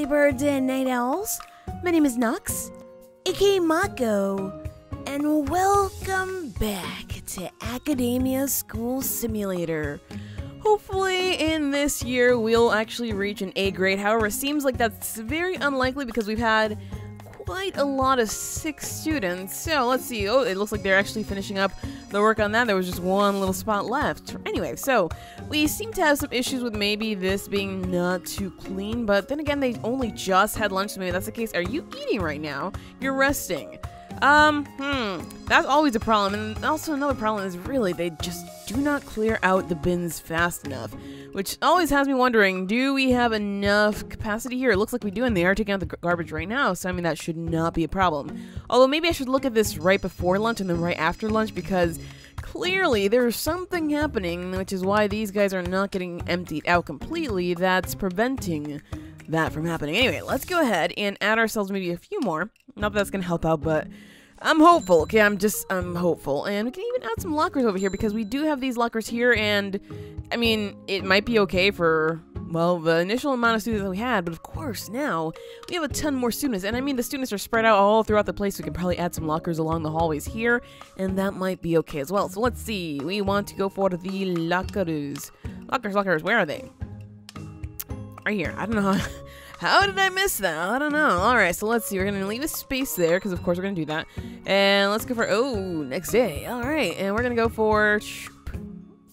birds and night owls. My name is Nox, aka Mako, and welcome back to Academia School Simulator. Hopefully in this year we'll actually reach an A grade. However, it seems like that's very unlikely because we've had quite a lot of sick students. So let's see. Oh, it looks like they're actually finishing up the work on that. There was just one little spot left. Anyway, so we seem to have some issues with maybe this being not too clean, but then again, they only just had lunch, so maybe that's the case. Are you eating right now? You're resting. That's always a problem. And also another problem is really they just do not clear out the bins fast enough, which always has me wondering, do we have enough capacity here? It looks like we do, and they are taking out the garbage right now, so I mean that should not be a problem. Although maybe I should look at this right before lunch and then right after lunch, because clearly there's something happening, which is why these guys are not getting emptied out completely, that's preventing that from happening. Anyway, let's go ahead and add ourselves maybe a few more. Not that that's gonna help out, but I'm hopeful. Okay, I'm hopeful. And we can even add some lockers over here because we do have these lockers here, and I mean, it might be okay for, well, the initial amount of students that we had, but of course now we have a ton more students, and I mean the students are spread out all throughout the place. We can probably add some lockers along the hallways here, and that might be okay as well. So let's see. We want to go for the lockers. Lockers, where are they? Right here. I don't know how did I miss that? I don't know. Alright, so let's see. We're going to leave a space there, because of course we're going to do that. And let's go for, next day. Alright, and we're going to go for,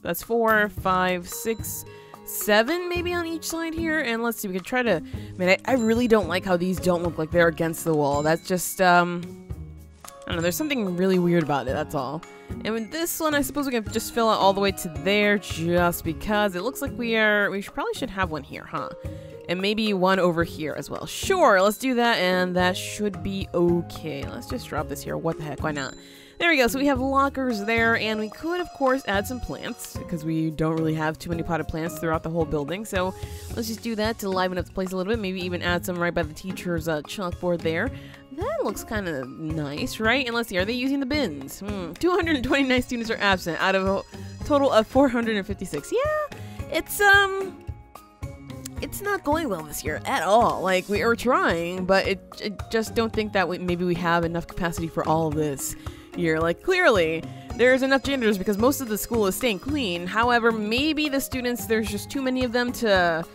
that's 4, 5, 6, 7 maybe on each side here. And let's see, we can try to, man, I really don't like how these don't look like they're against the wall. That's just, I don't know, there's something really weird about it, that's all. And with this one, I suppose we can just fill out all the way to there, just because it looks like we probably should have one here, huh? And maybe one over here as well. Sure, let's do that, and that should be okay. Let's just drop this here. What the heck, why not? There we go, so we have lockers there, and we could, of course, add some plants, because we don't really have too many potted plants throughout the whole building, so let's just do that to liven up the place a little bit. Maybe even add some right by the teacher's chalkboard there. That looks kind of nice, right? And let's see, are they using the bins? 229 students are absent out of a total of 456. Yeah, it's not going well this year at all. Like, we are trying, but I just don't think that maybe we have enough capacity for all of this year. Like, clearly there's enough janitors because most of the school is staying clean. However, maybe the students, there's just too many of them to,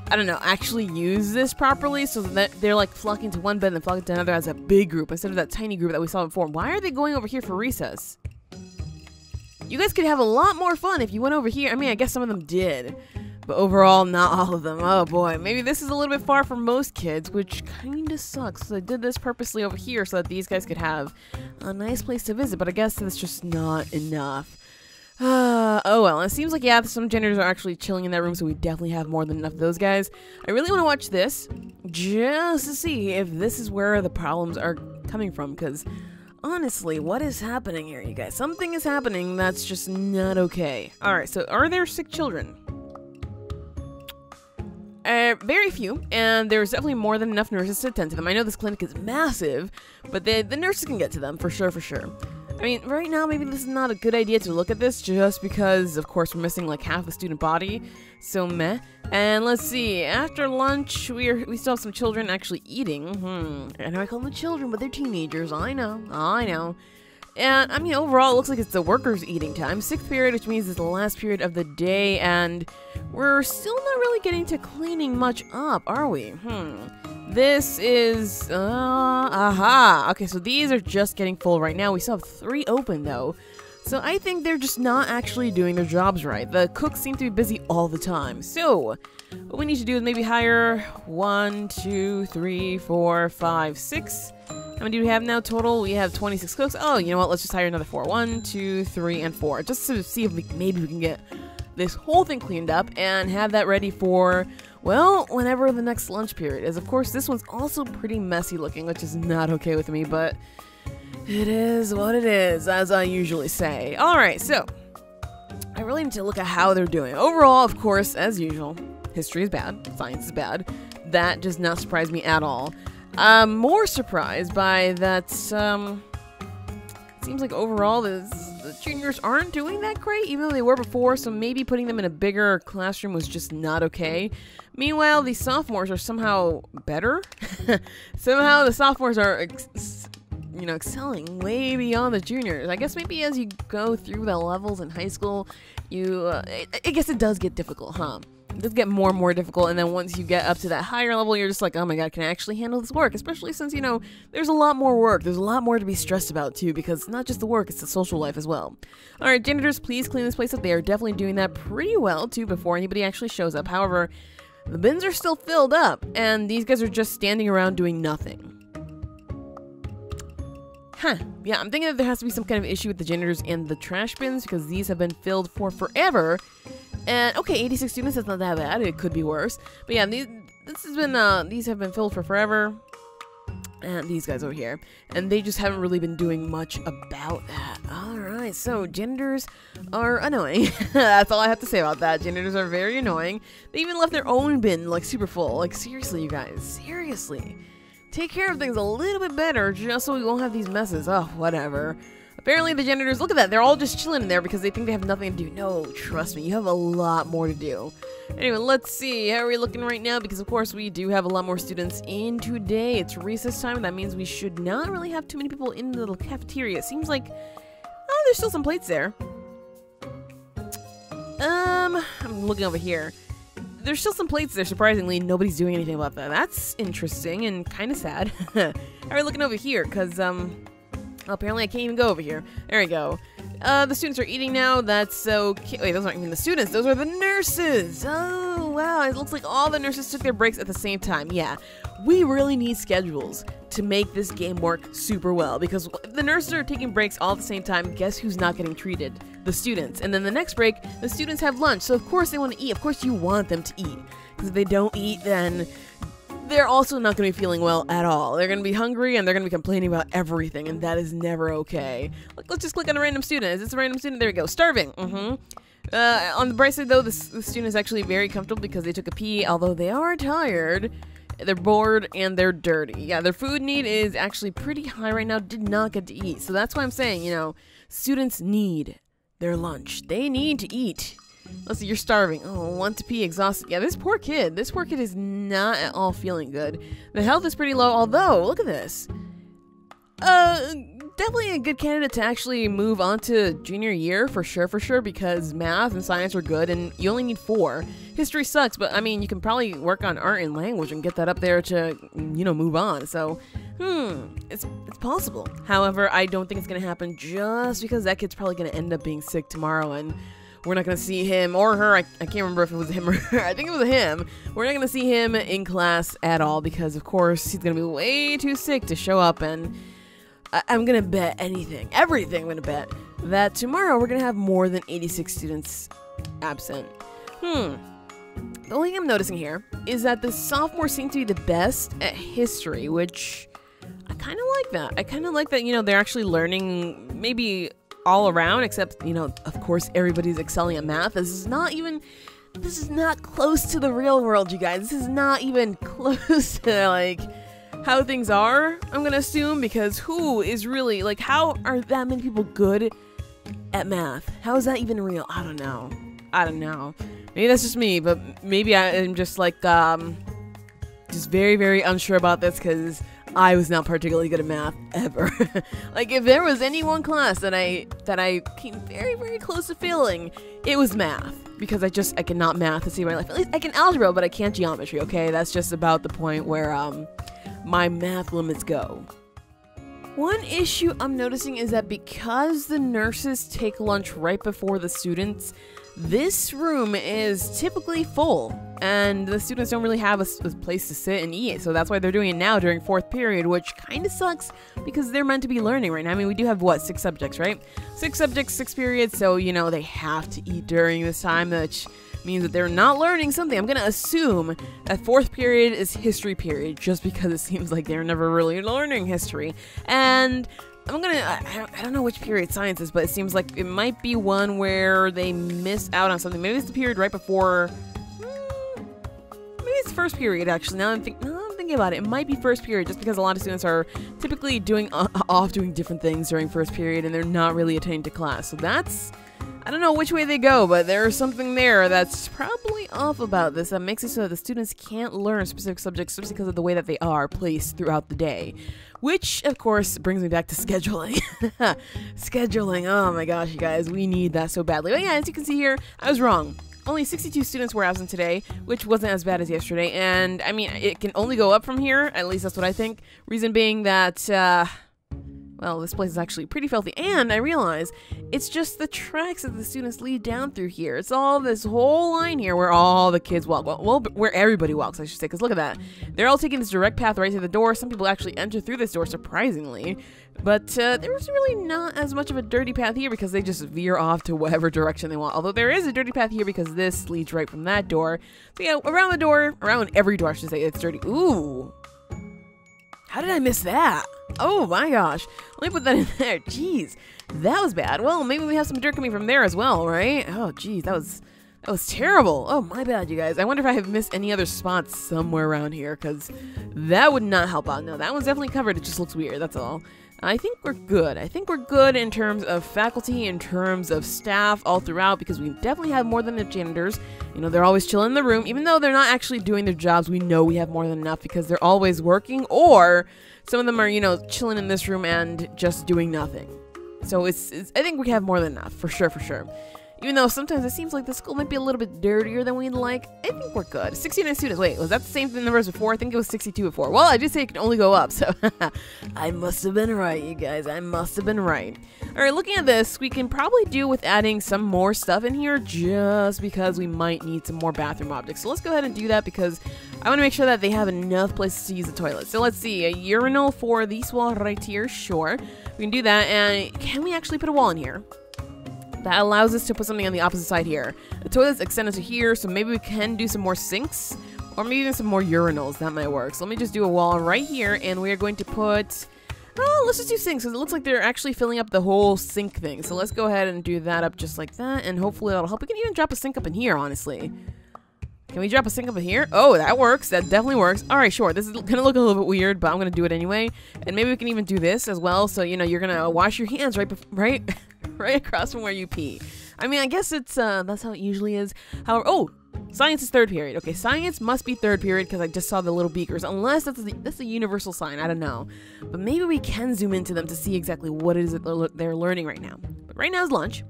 I don't know, actually use this properly, so that they're like flocking to one bed and flocking to another as a big group instead of that tiny group that we saw before. Why are they going over here for recess? You guys could have a lot more fun if you went over here. I mean, I guess some of them did, but overall, not all of them. Oh boy, maybe this is a little bit far for most kids, which kinda sucks. So I did this purposely over here so that these guys could have a nice place to visit, but I guess that's just not enough. Oh well, it seems like, yeah, some janitors are actually chilling in that room, so we definitely have more than enough of those guys. I really want to watch this, just to see if this is where the problems are coming from, because honestly, what is happening here, you guys? Something is happening that's just not okay. Alright, so are there sick children? Very few, and there's definitely more than enough nurses to attend to them. I know this clinic is massive, but the nurses can get to them, for sure, for sure. I mean, right now, maybe this is not a good idea to look at this, just because, of course, we're missing like half the student body, so meh. And let's see, after lunch, we still have some children actually eating. I know I call them children, but they're teenagers, I know. And, I mean, overall, it looks like it's the workers' eating time. 6th period, which means it's the last period of the day, and we're still not really getting to cleaning much up, are we? This is, okay, so these are just getting full right now. We still have 3 open, though. So I think they're just not actually doing their jobs right. The cooks seem to be busy all the time. So what we need to do is maybe hire 1, 2, 3, 4, 5, 6. How many do we have now total? We have 26 cooks. Oh, you know what? Let's just hire another 4. 1, 2, 3, and 4. Just to see if maybe we can get this whole thing cleaned up and have that ready for, well, whenever the next lunch period is. Of course, this one's also pretty messy looking, which is not okay with me, but it is what it is, as I usually say. Alright, so I really need to look at how they're doing. Overall, of course, as usual, history is bad, science is bad. That does not surprise me at all. I'm more surprised by that, it seems like overall the juniors aren't doing that great, even though they were before, so maybe putting them in a bigger classroom was just not okay. Meanwhile, the sophomores are somehow better. Somehow the sophomores are, excelling way beyond the juniors. I guess maybe as you go through the levels in high school, I guess it does get difficult, huh? It does get more and more difficult, and then once you get up to that higher level, you're just like, oh my god, can I actually handle this work? Especially since, there's a lot more work. There's a lot more to be stressed about, too, because it's not just the work, it's the social life as well. Alright, janitors, please clean this place up. They are definitely doing that pretty well, too, before anybody actually shows up. However, the bins are still filled up, and these guys are just standing around doing nothing. Huh. Yeah, I'm thinking that there has to be some kind of issue with the janitors and the trash bins, because these have been filled for forever. And, okay, 86 students, that's not that bad. It could be worse. But yeah, these have been filled for forever. And these guys over here. And they just haven't really been doing much about that. Alright, so janitors are annoying. That's all I have to say about that. Janitors are very annoying. They even left their own bin, like, super full. Like, seriously, you guys. Seriously. Take care of things a little bit better, just so we won't have these messes. Oh, whatever. Apparently the janitors, look at that, they're all just chilling in there because they think they have nothing to do. No, trust me, you have a lot more to do. Anyway, let's see, how are we looking right now? Because of course we do have a lot more students in today. It's recess time, and that means we should not really have too many people in the little cafeteria. It seems like, oh, there's still some plates there. I'm looking over here. There's still some plates there, surprisingly. Nobody's doing anything about that. That's interesting and kind of sad. How are we looking over here? Because, apparently I can't even go over here. There we go. The students are eating now. That's okay. Wait, those aren't even the students. Those are the nurses. Oh, wow. It looks like all the nurses took their breaks at the same time. Yeah, we really need schedules to make this game work super well. Because if the nurses are taking breaks all at the same time, guess who's not getting treated? The students. And then the next break, the students have lunch. So of course they want to eat. Of course you want them to eat. Because if they don't eat, then they're also not going to be feeling well at all. They're going to be hungry, and they're going to be complaining about everything, and that is never okay. Let's just click on a random student. Is this a random student? There we go. Starving. On the bright side, though, the student is actually very comfortable because they took a pee, although they are tired. They're bored, and they're dirty. Yeah, their food need is actually pretty high right now. Did not get to eat. So that's why I'm saying, students need their lunch. They need to eat. Let's see, you're starving. Oh, want to pee, exhausted. Yeah, this poor kid is not at all feeling good. The health is pretty low, although, look at this. Definitely a good candidate to actually move on to junior year, for sure, because math and science are good, and you only need 4. History sucks, but, I mean, you can probably work on art and language and get that up there to, move on. So, it's possible. However, I don't think it's going to happen just because that kid's probably going to end up being sick tomorrow, and we're not going to see him or her. I can't remember if it was him or her. I think it was him. We're not going to see him in class at all because, of course, he's going to be way too sick to show up. And I'm going to bet everything I'm going to bet, that tomorrow we're going to have more than 86 students absent. The only thing I'm noticing here is that the sophomores seem to be the best at history, which I kind of like that. I kind of like that, they're actually learning maybe all around, except, of course, everybody's excelling at math. This is not close to the real world, you guys. This is not even close to, like, how things are, I'm gonna assume, because who is really, like, how are that many people good at math? How is that even real? I don't know. Maybe that's just me, but maybe I'm just, like, just very, very unsure about this, because I was not particularly good at math ever. Like, if there was any one class that I came very, very close to failing, it was math. Because I cannot math to save my life. At least I can algebra, but I can't geometry, okay? That's just about the point where, my math limits go. One issue I'm noticing is that because the nurses take lunch right before the students, this room is typically full, and the students don't really have a place to sit and eat, so that's why they're doing it now during 4th period, which kind of sucks because they're meant to be learning right now. I mean, we do have, 6 subjects, right? 6 subjects, 6 periods, so, they have to eat during this time, which means that they're not learning something. I'm going to assume that 4th period is history period, just because it seems like they're never really learning history. And I don't know which period science is, but it seems like it might be one where they miss out on something. Maybe it's the period right before, maybe it's the 1st period, actually. Now I'm thinking thinking about it, it might be first period just because a lot of students are typically doing different things during first period and they're not really attending to class. So that's, I don't know which way they go, but there's something there that's probably off about this that makes it so that the students can't learn specific subjects just because of the way that they are placed throughout the day. Which, of course, brings me back to scheduling. Scheduling, oh my gosh, you guys, we need that so badly. But yeah, as you can see here, I was wrong. Only 62 students were absent today, which wasn't as bad as yesterday. And, I mean, it can only go up from here. At least that's what I think. Reason being that, well, this place is actually pretty filthy. And I realize it's just the tracks that the students lead down through here. It's all this whole line here where all the kids walk. Well, where everybody walks, I should say. Because look at that. They're all taking this direct path right to the door. Some people actually enter through this door, surprisingly. But there was really not as much of a dirty path here because they just veer off to whatever direction they want. Although there is a dirty path here because this leads right from that door. So yeah, around the door, around every door, I should say, it's dirty. Ooh. How did I miss that? Oh my gosh. Let me put that in there. Jeez. That was bad. Well, maybe we have some dirt coming from there as well, right? Oh, jeez. That was terrible. Oh, my bad, you guys. I wonder if I have missed any other spots somewhere around here, because that would not help out. No, that one's definitely covered. It just looks weird. That's all. I think we're good. I think we're good in terms of faculty, in terms of staff all throughout, because we definitely have more than the janitors. You know, they're always chilling in the room. Even though they're not actually doing their jobs, we know we have more than enough because they're always working, or some of them are, you know, chilling in this room and just doing nothing. So it's I think we have more than enough, for sure, for sure. Even though sometimes it seems like the school might be a little bit dirtier than we'd like, I think we're good. 69 students. Wait, was that the same number as before? I think it was 62 before. Well, I did say it can only go up, so I must have been right, you guys. I must have been right. All right, looking at this, we can probably do with adding some more stuff in here just because we might need some more bathroom objects. So let's go ahead and do that because I want to make sure that they have enough places to use the toilet. So let's see, a urinal for this wall right here. Sure, we can do that. And can we actually put a wall in here? That allows us to put something on the opposite side here. The toilet's extended to here, so maybe we can do some more sinks, or maybe even some more urinals. That might work. So let me just do a wall right here, and we are going to put, let's just do sinks, because it looks like they're actually filling up the whole sink thing. So let's go ahead and do that up just like that, and hopefully that'll help. We can even drop a sink up in here, honestly. Can we drop a sink up in here? Oh, that works. That definitely works. All right, sure. This is going to look a little bit weird, but I'm going to do it anyway. And maybe we can even do this as well. So, you know, you're going to wash your hands right across from where you pee. I mean, I guess it's, that's how it usually is. However, oh, science is third period. Okay, science must be third period because I just saw the little beakers. Unless that's a universal sign. I don't know. But maybe we can zoom into them to see exactly what it is that they're learning right now. But right now is lunch.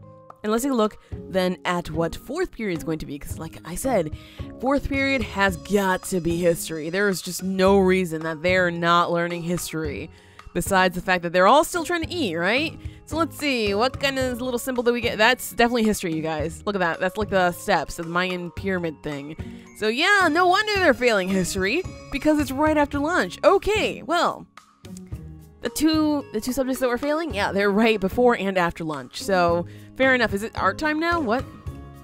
And let's take a look then at what fourth period is going to be. Because like I said, fourth period has got to be history. There is just no reason that they're not learning history. Besides the fact that they're all still trying to eat, right? So let's see, what kind of little symbol do we get? That's definitely history, you guys. Look at that. That's like the steps, the Mayan pyramid thing. So yeah, no wonder they're failing history. Because it's right after lunch. Okay, well, the two subjects that we're failing, yeah, they're right before and after lunch. So fair enough. Is it art time now? What?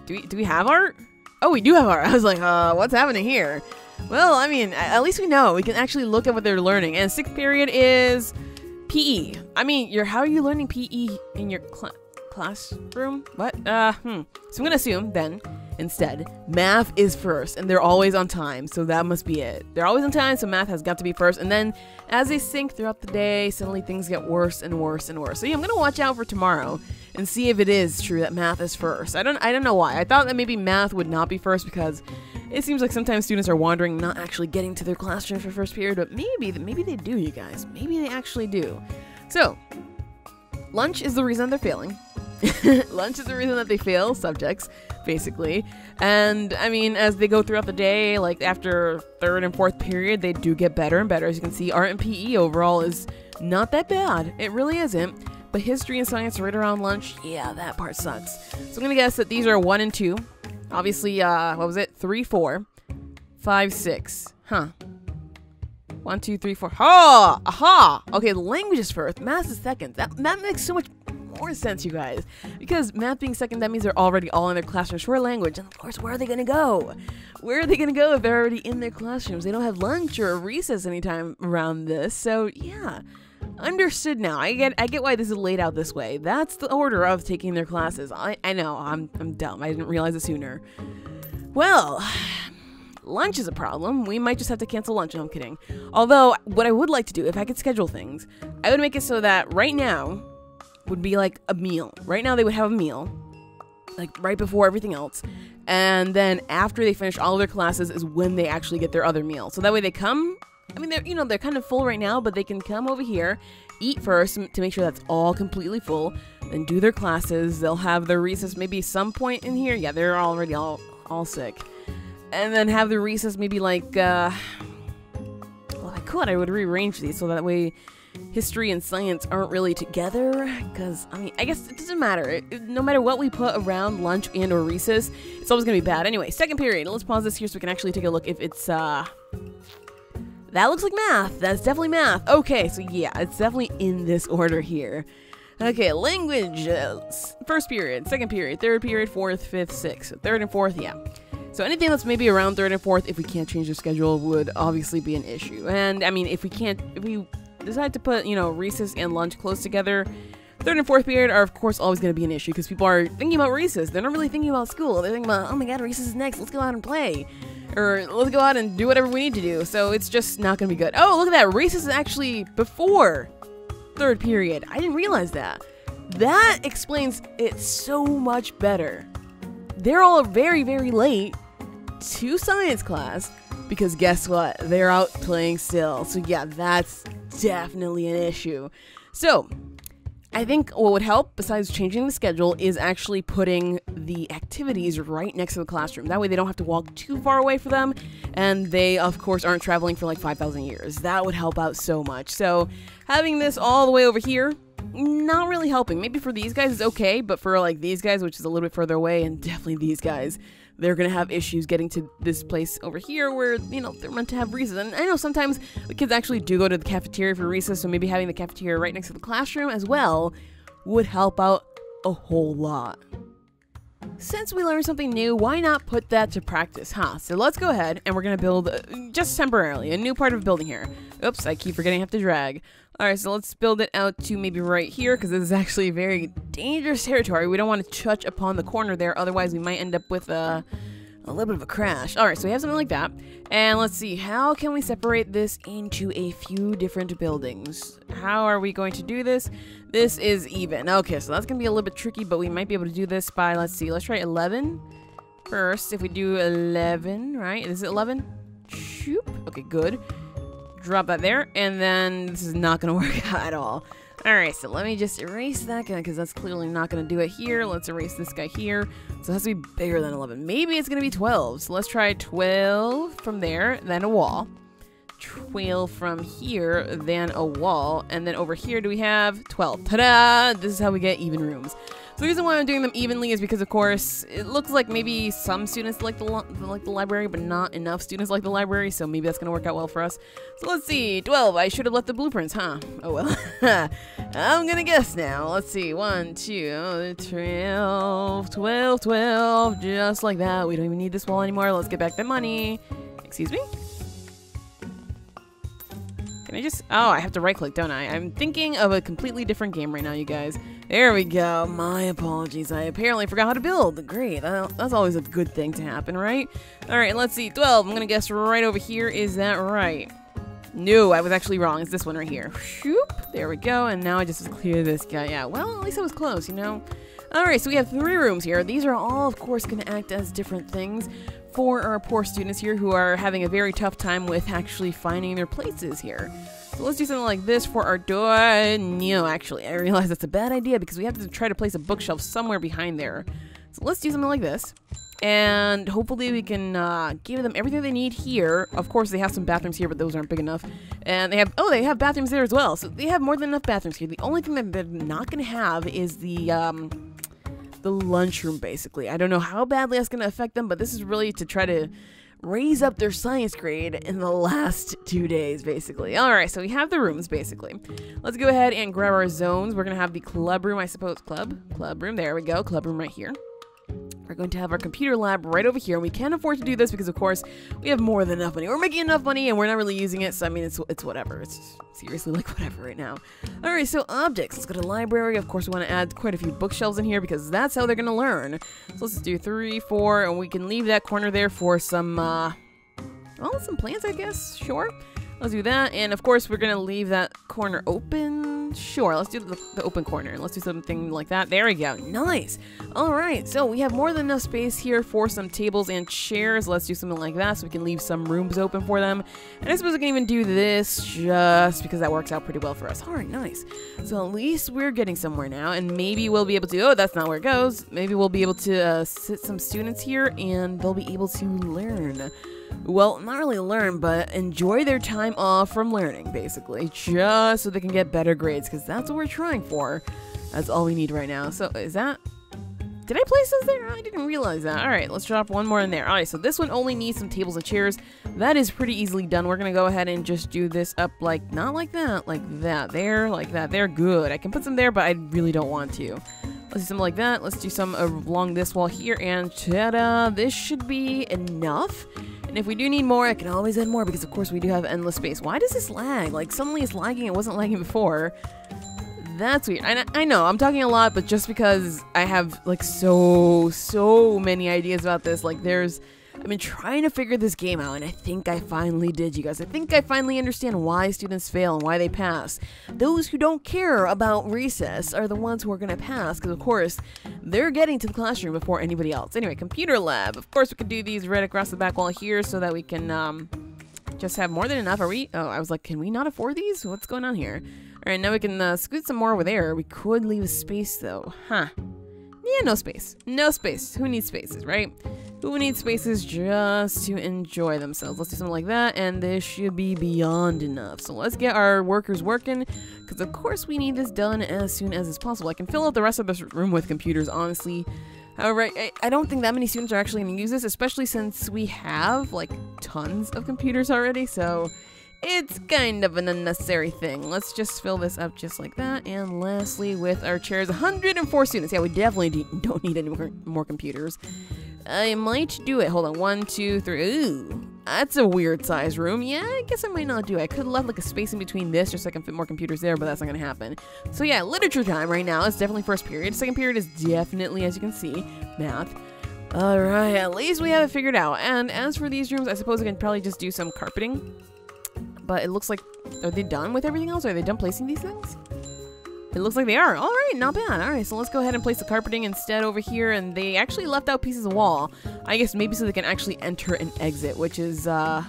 Do we have art? Oh, we do have art. I was like, what's happening here? Well, I mean, at least we know. We can actually look at what they're learning. And sixth period is PE. I mean, how are you learning PE in your classroom? What? So I'm going to assume then, instead, math is first. And they're always on time. So that must be it. They're always on time, so math has got to be first. And then as they sink throughout the day, suddenly things get worse and worse and worse. So yeah, I'm going to watch out for tomorrow and see if it is true that math is first. I don't know why. I thought that maybe math would not be first because it seems like sometimes students are wandering, not actually getting to their classroom for first period, but maybe they do, you guys. Maybe they actually do. So, lunch is the reason they're failing. Lunch is the reason that they fail subjects, basically. And, I mean, as they go throughout the day, like after third and fourth period, they do get better and better. As you can see, art and PE overall is not that bad. It really isn't. But history and science right around lunch, yeah, that part sucks. So I'm going to guess that these are 1 and 2. Obviously, what was it? 3, 4, 5, 6. Huh. 1, 2, 3, 4. Ha! Aha! Okay, language is first. Math is second. That makes so much more sense, you guys. Because math being second, that means they're already all in their classrooms for language. And of course, where are they going to go? Where are they going to go if they're already in their classrooms? They don't have lunch or recess anytime around this. So, yeah. Understood now. I get why this is laid out this way. That's the order of taking their classes. I know. I'm dumb. I didn't realize it sooner. Well, lunch is a problem, we might just have to cancel lunch. No, I'm kidding. Although, what I would like to do, if I could schedule things, I would make it so that right now would be like a meal. Right now they would have a meal, like right before everything else. And then after they finish all of their classes is when they actually get their other meal. So that way they come, I mean, they're kind of full right now, but they can come over here, eat first to make sure that's all completely full, then do their classes. They'll have their recess maybe some point in here. Yeah, they're already all sick. And then have the recess maybe like, well, I would rearrange these so that way history and science aren't really together, because I mean, I guess it doesn't matter. No matter what we put around lunch and or recess, it's always gonna be bad. Anyway, second period. Let's pause this here so we can actually take a look if it's that looks like math. That's definitely math. Okay, so yeah, it's definitely in this order here. Okay, language. First period, second period, third period, fourth, fifth, sixth. So third and fourth, yeah. So anything that's maybe around third and fourth, if we can't change the schedule, would obviously be an issue. And I mean, if we decide to put, recess and lunch close together, third and fourth period are, of course, always going to be an issue because people are thinking about recess. They're not really thinking about school. They're thinking about, oh my god, recess is next. Let's go out and play. Or let's go out and do whatever we need to do. So it's just not going to be good. Oh, look at that. Recess is actually before third period. I didn't realize that. That explains it so much better. They're all very, very late to science class because guess what? They're out playing still. So yeah, that's definitely an issue. So I think what would help, besides changing the schedule, is actually putting the activities right next to the classroom. That way they don't have to walk too far away for them, and they, of course, aren't traveling for like 5,000 years. That would help out so much. So having this all the way over here, not really helping. Maybe for these guys it's okay, but for like these guys, which is a little bit further away, and definitely these guys, they're going to have issues getting to this place over here where, they're meant to have recess. And I know sometimes the kids actually do go to the cafeteria for recess, so maybe having the cafeteria right next to the classroom as well would help out a whole lot. Since we learned something new, why not put that to practice, huh? So let's go ahead and we're going to build, just temporarily, a new part of building here. Oops, I keep forgetting I have to drag. Alright, so let's build it out to maybe right here, because this is actually very dangerous territory. We don't want to touch upon the corner there, otherwise we might end up with a little bit of a crash. Alright, so we have something like that. And let's see, how can we separate this into a few different buildings? How are we going to do this? This is even. Okay, so that's going to be a little bit tricky, but we might be able to do this by, let's see, let's try 11 first. If we do 11, right? Is it 11? Shoop. Okay, good. Drop that there, and then this is not going to work out at all. Alright, so let me just erase that guy, because that's clearly not going to do it here. Let's erase this guy here. So it has to be bigger than 11. Maybe it's going to be 12. So let's try 12 from there, then a wall. 12 from here, then a wall. And then over here, do we have 12? Ta-da! This is how we get even rooms. So the reason why I'm doing them evenly is because, of course, it looks like maybe some students like the library, but not enough students like the library, so maybe that's going to work out well for us. So let's see, 12. I should have left the blueprints, huh? Oh, well. I'm going to guess now. Let's see, 1, 2, 12, 12, 12, just like that. We don't even need this wall anymore. Let's get back the money. Excuse me? Can I just... Oh, I have to right-click, don't I? I'm thinking of a completely different game right now, you guys. There we go. My apologies. I apparently forgot how to build. Great. That's always a good thing to happen, right? Alright, let's see. 12. I'm going to guess right over here. Is that right? No, I was actually wrong. It's this one right here. Shoop. There we go. And now I just clear this guy. Yeah, well, at least I was close, Alright, so we have 3 rooms here. These are all, of course, going to act as different things for our poor students here who are having a very tough time with actually finding their places here. So let's do something like this for our door. No, actually, I realize that's a bad idea because we have to try to place a bookshelf somewhere behind there. So let's do something like this. And hopefully we can give them everything they need here. Of course, they have some bathrooms here, but those aren't big enough. And they have, they have bathrooms there as well. So they have more than enough bathrooms here. The only thing that they're not going to have is the lunchroom, basically. I don't know how badly that's going to affect them, but this is really to try to raise up their science grade in the last 2 days, basically. Alright, so we have the rooms, basically. Let's go ahead and grab our zones. We're going to have the club room, I suppose. Club room. There we go. Club room right here. We're going to have our computer lab right over here, and we can't afford to do this because, of course, we have more than enough money. We're making enough money, and we're not really using it, so, I mean, it's whatever. It's seriously like whatever right now. Alright, so objects. Let's go to library. Of course, we want to add quite a few bookshelves in here because that's how they're going to learn. So let's just do 3, 4, and we can leave that corner there for some Well, some plants, I guess. Sure. Let's do that. And of course, we're going to leave that corner open. Sure, let's do the open corner. Let's do something like that. There we go. Nice. All right, so we have more than enough space here for some tables and chairs. Let's do something like that so we can leave some rooms open for them. And I suppose we can even do this just because that works out pretty well for us. All right, nice. So at least we're getting somewhere now, and maybe we'll be able to, oh, that's not where it goes. Maybe we'll be able to sit some students here, and they'll be able to learn. Well, not really learn, but enjoy their time off from learning, basically, just so they can get better grades, because that's what we're trying for. That's all we need right now. So, is that... Did I place this there? I didn't realize that. Alright, let's drop one more in there. Alright, so this one only needs some tables and chairs. That is pretty easily done. We're going to go ahead and just do this up like, not like that, there, like that. They're good. I can put some there, but I really don't want to. Let's do something like that. Let's do some along this wall here, and ta-da! This should be enough. And if we do need more, I can always add more because, of course, we do have endless space. Why does this lag? Like, suddenly it's lagging. It wasn't lagging before. That's weird. I know, I'm talking a lot, but just because I have, like, so many ideas about this. Like, I've been trying to figure this game out, and I think I finally did, you guys. I think I finally understand why students fail and why they pass. Those who don't care about recess are the ones who are going to pass, because, of course, they're getting to the classroom before anybody else. Anyway, computer lab. Of course, we can do these right across the back wall here so that we can just have more than enough. Are we? Oh, I was like, can we not afford these? What's going on here? All right, now we can scoot some more over there. We could leave a space, though. Huh. Yeah, no space. No space. Who needs spaces, right? Who needs spaces just to enjoy themselves? Let's do something like that, and this should be beyond enough. So let's get our workers working, because of course we need this done as soon as it's possible. I can fill out the rest of this room with computers, honestly. However, I don't think that many students are actually going to use this, especially since we have, like, tons of computers already, so it's kind of an unnecessary thing. Let's just fill this up just like that. And lastly, with our chairs, 104 students. Yeah, we definitely don't need any more computers. I might do it. Hold on. 1, 2, 3. Ooh, that's a weird size room. Yeah, I guess I might not do it. I could have left like a space in between this just so I can fit more computers there, but that's not going to happen. So yeah, literature time right now. It's definitely first period. Second period is definitely, as you can see, math. Alright, at least we have it figured out. And as for these rooms, I suppose I can probably just do some carpeting. But it looks like, are they done with everything else? Are they done placing these things? It looks like they are. All right, not bad. All right, so let's go ahead and place the carpeting instead over here. And they actually left out pieces of wall. I guess maybe so they can actually enter and exit, which is, how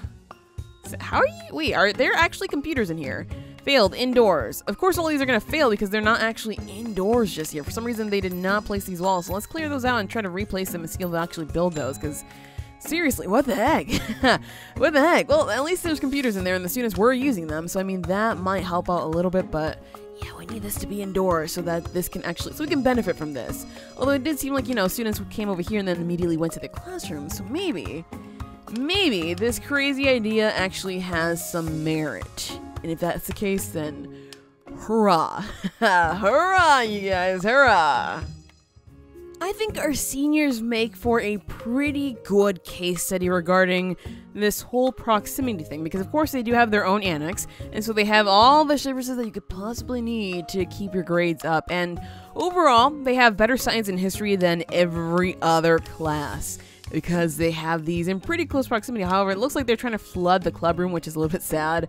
are you? Wait, are there actually computers in here? Failed indoors. Of course, all these are going to fail because they're not actually indoors just yet. For some reason, they did not place these walls. So let's clear those out and try to replace them and see if they'll actually build those, because seriously, what the heck? What the heck? Well, at least there's computers in there and the students were using them. So, I mean, that might help out a little bit, but yeah, we need this to be indoors so that this can actually, so we can benefit from this. Although it did seem like, you know, students came over here and then immediately went to the classroom. So maybe this crazy idea actually has some merit. And if that's the case, then hurrah. Hurrah, you guys, hurrah. I think our seniors make for a pretty good case study regarding this whole proximity thing, because of course they do have their own annex, and so they have all the services that you could possibly need to keep your grades up, and overall they have better science and history than every other class because they have these in pretty close proximity. However, it looks like they're trying to flood the club room, which is a little bit sad.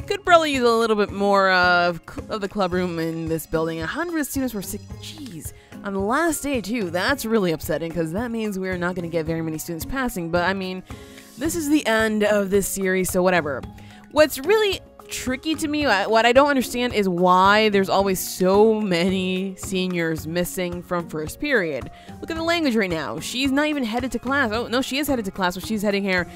Could probably use a little bit more of the club room in this building. 100 students were sick. Jeez. On the last day, too. That's really upsetting, because that means we're not going to get very many students passing. But, I mean, this is the end of this series, so whatever. What's really tricky to me, what I don't understand, is why there's always so many seniors missing from first period. Look at the language right now. She's not even headed to class. Oh, no, she is headed to class, but she's heading here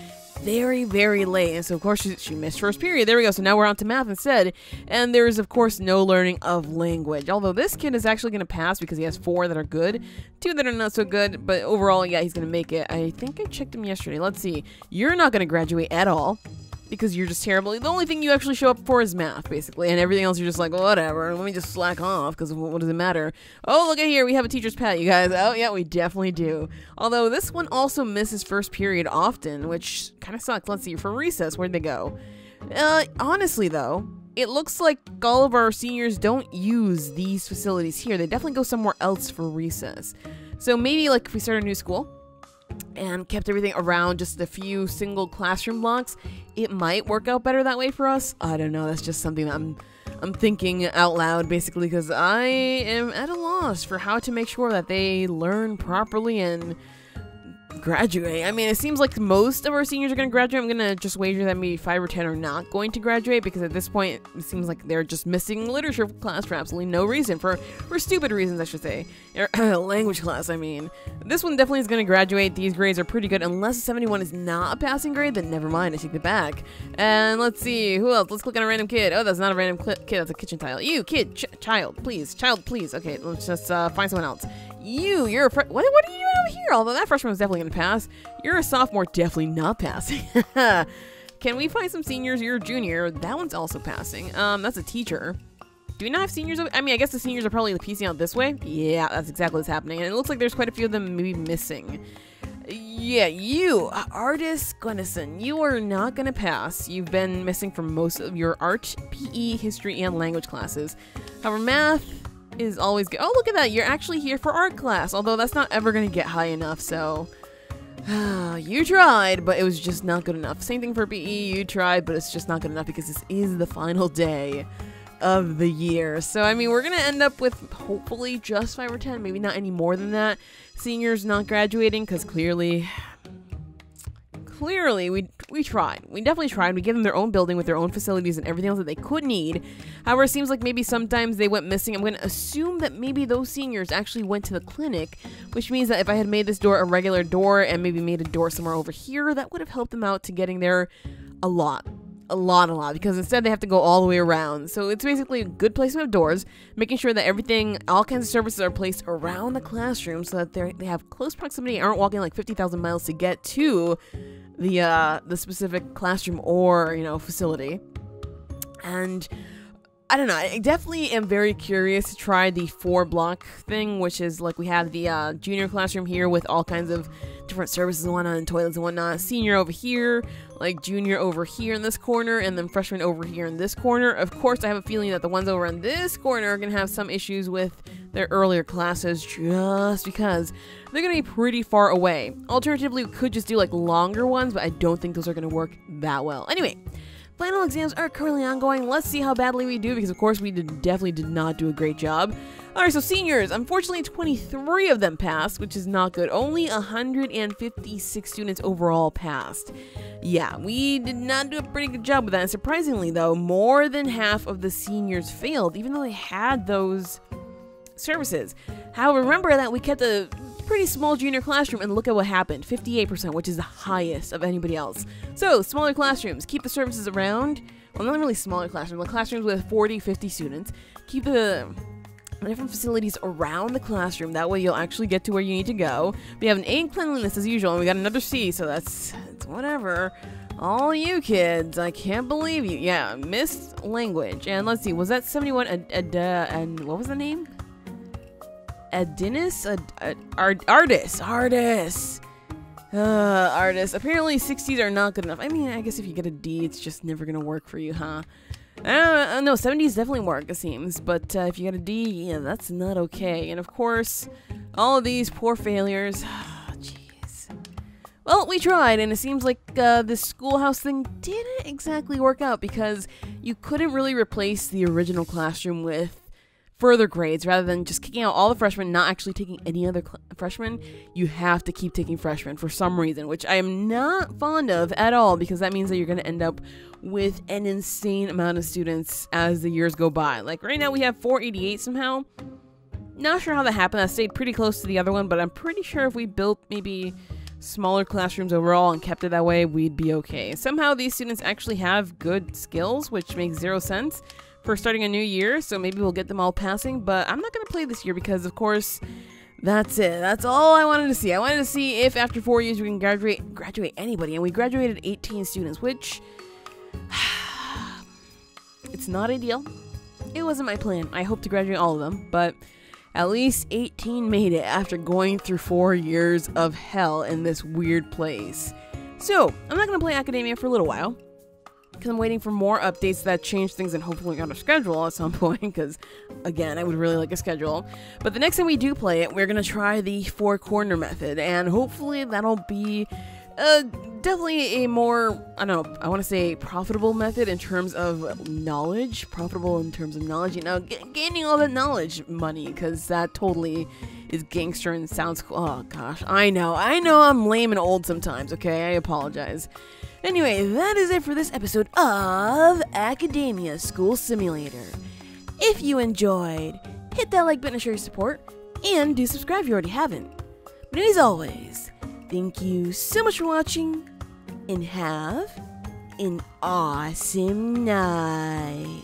very, very late, and so of course she missed first period. There we go. So now we're on to math instead, and there's of course no learning of language, although this kid is actually going to pass because he has 4 that are good, 2 that are not so good, but overall, yeah, he's going to make it. I think I checked him yesterday. Let's see. You're not going to graduate at all because you're just terrible. The only thing you actually show up for is math, basically, and everything else you're just like, whatever, let me just slack off, because what does it matter? Oh, look at here, we have a teacher's pet, you guys. Oh, yeah, we definitely do. Although, this one also misses first period often, which kind of sucks. Let's see, for recess, where'd they go? Honestly, though, it looks like all of our seniors don't use these facilities here. They definitely go somewhere else for recess. So maybe, like, if we start a new school, and kept everything around just a few single classroom blocks, it might work out better that way for us. I don't know. That's just something that I'm thinking out loud, basically, because I am at a loss for how to make sure that they learn properly and graduate. I mean, it seems like most of our seniors are going to graduate. I'm going to just wager that maybe 5 or 10 are not going to graduate, because at this point, it seems like they're just missing literature class for absolutely no reason, for stupid reasons, I should say. Language class, I mean. This one definitely is going to graduate. These grades are pretty good. Unless a 71 is not a passing grade, then never mind, I take it back. And let's see, who else? Let's click on a random kid. Oh, that's not a random kid, that's a kitchen tile. You, kid, child, please. Okay, let's just find someone else. You're a what are you doing over here? Although that freshman was definitely going to pass. You're a sophomore, definitely not passing. Can we find some seniors? You're a junior. That one's also passing. That's a teacher. Do we not have seniors? I mean, I guess the seniors are probably piecing out this way. Yeah, that's exactly what's happening. And it looks like there's quite a few of them maybe missing. Yeah, you, Artist Gunnison, you are not going to pass. You've been missing from most of your art, PE, history, and language classes. However, math is always good. Oh, look at that. You're actually here for art class, although that's not ever going to get high enough, so you tried, but it was just not good enough. Same thing for PE. You tried, but it's just not good enough because this is the final day of the year. So, I mean, we're going to end up with hopefully just 5 or 10, maybe not any more than that. Seniors not graduating, because clearly we tried. We definitely tried. We gave them their own building with their own facilities and everything else that they could need. However, it seems like maybe sometimes they went missing. I'm going to assume that maybe those seniors actually went to the clinic, which means that if I had made this door a regular door and maybe made a door somewhere over here, that would have helped them out to getting there a lot, because instead they have to go all the way around. So it's basically a good placement of doors, making sure that everything, all kinds of services are placed around the classroom so that they have close proximity, aren't walking like 50,000 miles to get to the specific classroom or, facility. And I don't know, I definitely am very curious to try the 4-block thing, which is like we have the junior classroom here with all kinds of different services and whatnot, and toilets and whatnot. Senior over here, like junior over here in this corner, and then freshman over here in this corner. Of course, I have a feeling that the ones over in this corner are going to have some issues with their earlier classes just because they're going to be pretty far away. Alternatively, we could just do like longer ones, but I don't think those are going to work that well. Anyway, final exams are currently ongoing. Let's see how badly we do, because of course we definitely did not do a great job. Alright, so seniors, unfortunately 23 of them passed, which is not good. Only 156 students overall passed. Yeah, we did not do a pretty good job with that. And surprisingly though, more than half of the seniors failed, even though they had those services. However, remember that we kept a pretty small junior classroom, and look at what happened. 58%, which is the highest of anybody else. So, smaller classrooms, keep the services around. Well, not really smaller classrooms, but classrooms with 40, 50 students. Keep the different facilities around the classroom. That way you'll actually get to where you need to go. We have an A in cleanliness as usual, and we got another C, so it's whatever. All you kids, I can't believe you. Yeah, missed language. And let's see, was that 71 and what was the name? Artist. Apparently 60s are not good enough. I mean, I guess if you get a D, it's just never gonna work for you, huh? No, 70s definitely work, it seems. But if you get a D, yeah, that's not okay. And of course, all of these poor failures. Jeez. Well, we tried, and it seems like this schoolhouse thing didn't exactly work out, because you couldn't really replace the original classroom with further grades. Rather than just kicking out all the freshmen, not actually taking any other freshmen, you have to keep taking freshmen for some reason, which I am not fond of at all, because that means that you're going to end up with an insane amount of students as the years go by. Like right now we have 488 somehow. Not sure how that happened. I stayed pretty close to the other one, but I'm pretty sure if we built maybe smaller classrooms overall and kept it that way, we'd be okay. Somehow these students actually have good skills, which makes 0 sense for starting a new year, so maybe we'll get them all passing, but I'm not going to play this year because, of course, that's it. That's all I wanted to see. I wanted to see if after 4 years we can graduate anybody, and we graduated 18 students, which it's not ideal. It wasn't my plan. I hope to graduate all of them, but at least 18 made it after going through 4 years of hell in this weird place. So, I'm not going to play Academia for a little while, because I'm waiting for more updates that change things and hopefully on a schedule at some point, because, again, I would really like a schedule. But the next time we do play it, we're going to try the 4-corner method, and hopefully that'll be definitely a more, I don't know, I want to say profitable method in terms of knowledge. Profitable in terms of knowledge, you know, gaining all that knowledge money, because that totally is gangster and sounds cool. Oh gosh, I know I'm lame and old sometimes, okay? I apologize. Anyway, that is it for this episode of Academia School Simulator. If you enjoyed, hit that like button to show your support, and do subscribe if you already haven't. But as always, thank you so much for watching, and have an awesome night.